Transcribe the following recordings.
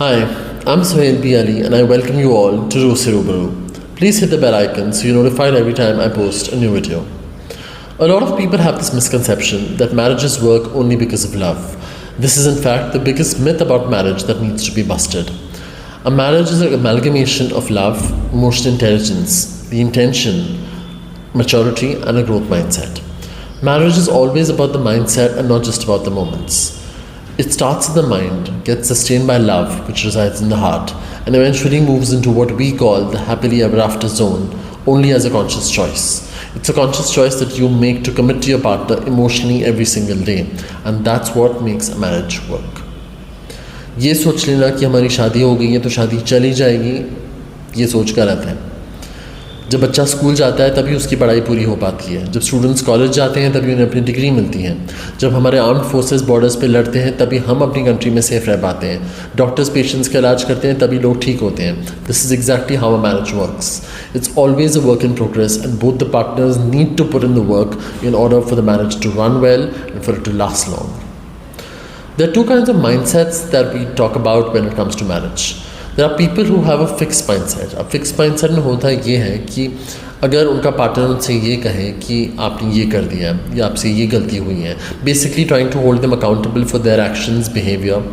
Hi, I'm Sohail B. Ali and I welcome you all to Rose Rubaru. Please hit the bell icon so you're notified every time I post a new video. A lot of people have this misconception that marriages work only because of love. This is in fact the biggest myth about marriage that needs to be busted. A marriage is an amalgamation of love, emotional intelligence, the intention, maturity, and a growth mindset. Marriage is always about the mindset and not just about the moments. It starts in the mind, gets sustained by love, which resides in the heart, and eventually moves into what we call the happily ever after zone, only as a conscious choice. It's a conscious choice that you make to commit to your partner emotionally every single day, and that's what makes a marriage work. ये सोच लेना कि हमारी शादी हो गई है तो शादी चली जाएगी, ये सोच गलत है. जब बच्चा स्कूल जाता है तभी उसकी पढ़ाई पूरी हो पाती है. जब स्टूडेंट्स कॉलेज जाते हैं तभी उन्हें अपनी डिग्री मिलती है. जब हमारे आर्म्ड फोर्सेस बॉर्डर्स पे लड़ते हैं तभी हम अपनी कंट्री में सेफ रह पाते हैं. डॉक्टर्स पेशेंट्स का इलाज करते हैं तभी लोग ठीक होते हैं. This is exactly how a marriage works. It's always a work in progress and both the partners need to put in the work in order for the marriage to run well and for it to last long. There are two kinds of mindsets that we talk about when it comes to marriage. There are people who have a fixed mindset. अब fixed mindset में होता ये है कि अगर उनका partner उनसे ये कहे कि आपने ये कर दिया या आपसे ये गलती हुई है, basically trying to hold them accountable for their actions, behaviour,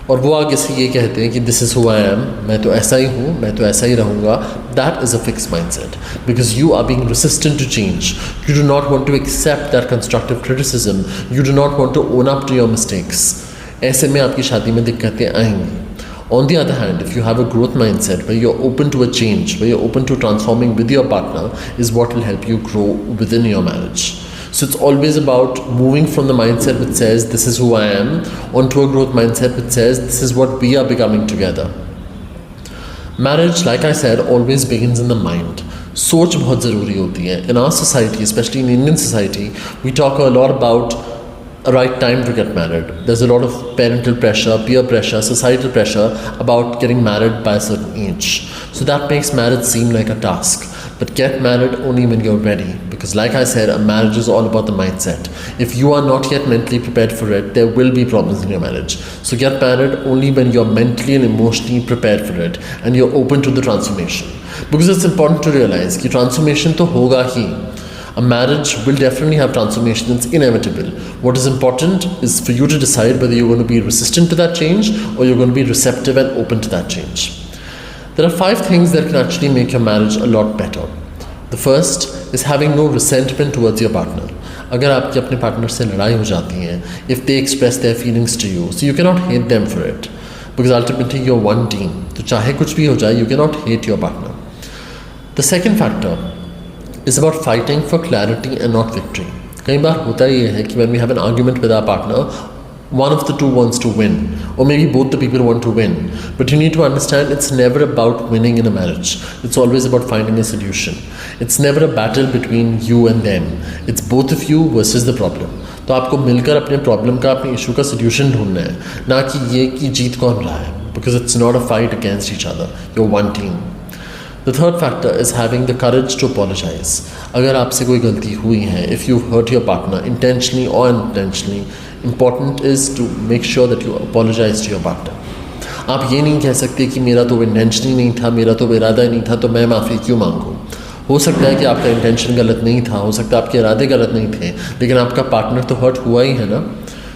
और वो आगे से ये कहते हैं कि this is who I am, मैं तो ऐसा ही हूँ, मैं तो ऐसा ही रहूँगा. That is a fix mindset because you are being resistant to change. You do not want to accept that constructive criticism. You do not want to own up to your mistakes. ऐसे में आपकी शादी में दिक्कतें आएंगी. On the other hand, if you have a growth mindset where you're open to a change, where you're open to transforming with your partner, is what will help you grow within your marriage. So it's always about moving from the mindset which says this is who I am onto a growth mindset which says this is what we are becoming together. Marriage, like I said, always begins in the mind. सोच बहुत ज़रूरी होती है. In our society, especially in Indian society, we talk a lot about a right time to get married. There's a lot of parental pressure, peer pressure, societal pressure about getting married by a certain age. So that makes marriage seem like a task. But get married only when you're ready. Because like I said, a marriage is all about the mindset. If you are not yet mentally prepared for it, there will be problems in your marriage. So get married only when you're mentally and emotionally prepared for it and you're open to the transformation. Because it's important to realize that transformation to hoga hi. A marriage will definitely have transformation. It's inevitable. What is important is for you to decide whether you're going to be resistant to that change or you're going to be receptive and open to that change. There are 5 things that can actually make your marriage a lot better. The first is having no resentment towards your partner. अगर आपकी अपने partner से लड़ाई हो जाती है, if they express their feelings to you, so you cannot hate them for it. Because ultimately you're one team. तो चाहे कुछ भी हो जाए, you cannot hate your partner. The second factor is about fighting for clarity and not victory. कई बार होता ये है कि when we have an argument with our partner, one of the two wants to win, or maybe both the people want to win. But you need to understand it's never about winning in a marriage. It's always about finding a solution. It's never a battle between you and them. It's both of you versus the problem. तो आपको मिलकर अपने problem का, अपने issue का solution ढूंढना है, ना कि ये कि जीत कौन रहा है. Because it's not a fight against each other. You're one team. The third factor is having the courage to apologize. अगर आपसे कोई गलती हुई है, if you hurt your partner intentionally or unintentionally, important is to make sure that you apologize to your partner. आप ये नहीं कह सकते कि मेरा तो intentionally नहीं था, मेरा तो इरादा ही नहीं था, तो मैं माफ़ी क्यों मांगूँ. हो सकता है कि आपका इंटेंशन गलत नहीं था, हो सकता है आपके इरादे गलत नहीं थे, लेकिन आपका पार्टनर तो हर्ट हुआ ही है ना.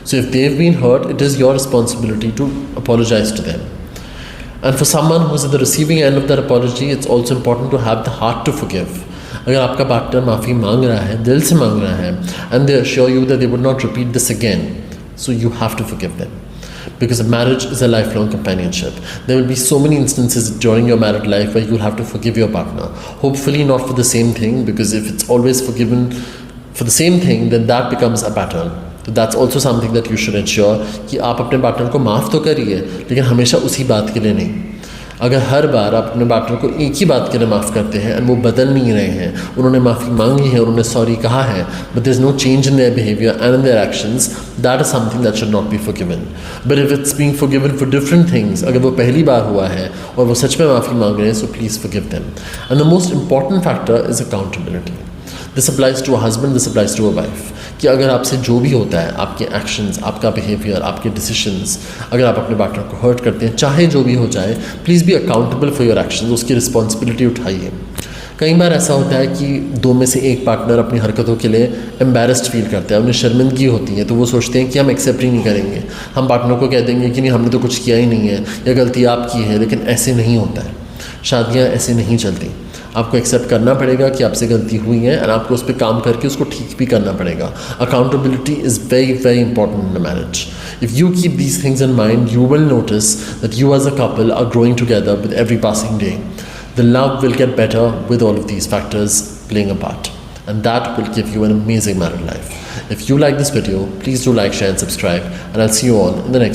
So if they've been hurt, it is your responsibility to apologize to them. And for someone who's at the receiving end of that apology, it's also important to have the heart to forgive. अगर आपका partner माफ़ी मांग रहा है, दिल से मांग रहा है, and they assure you that they would not repeat this again, so you have to forgive them. Because a marriage is a lifelong companionship. There will be so many instances during your married life where you'll have to forgive your partner. Hopefully not for the same thing, because if it's always forgiven for the same thing, then that becomes a pattern. तो that's also something that you should ensure कि आप अपने partner को माफ़ तो करिए, लेकिन हमेशा उसी बात के लिए नहीं. अगर हर बार आप अपने पार्टनर को एक ही बात के लिए माफ़ करते हैं एंड वो बदल नहीं रहे हैं, उन्होंने माफ़ी मांगी है, उन्होंने सॉरी कहा है, but there is no change in their behaviour and in their actions, that is something that should not be forgiven. But if it's being forgiven for different things, अगर वो पहली बार हुआ है और वो सच में माफ़ी मांग रहे हैं, so please forgive them. And the most important factor is accountability. This applies to a husband, this applies to a wife, कि अगर आपसे जो भी होता है, आपके एक्शंस, आपका बिहेवियर, आपके डिसीजंस, अगर आप अपने पार्टनर को हर्ट करते हैं, चाहे जो भी हो जाए, please be accountable for your actions, उसकी रिस्पॉन्सिबिलिटी उठाइए। कई बार ऐसा होता है कि दो में से एक पार्टनर अपनी हरकतों के लिए एम्बेरस्ड फील करता है, उन्हें शर्मिंदगी होती है, तो वो सोचते हैं कि हम एक्सेप्ट ही नहीं करेंगे, हम पार्टनर को कह देंगे कि नहीं हमने तो कुछ किया ही नहीं है, या गलती आपकी है। लेकिन ऐसे नहीं होता है, शादियाँ ऐसे नहीं चलती। आपको एक्सेप्ट करना पड़ेगा कि आपसे गलती हुई है और आपको उस पर काम करके उसको ठीक भी करना पड़ेगा। Accountability is very very important in a marriage. If you keep these things in mind, you will notice that you as a couple are growing together with every passing day. The love will get better with all of these factors playing a part, and that will give you an amazing married life. If you like this video, please do like, share and subscribe, and I'll see you all in the next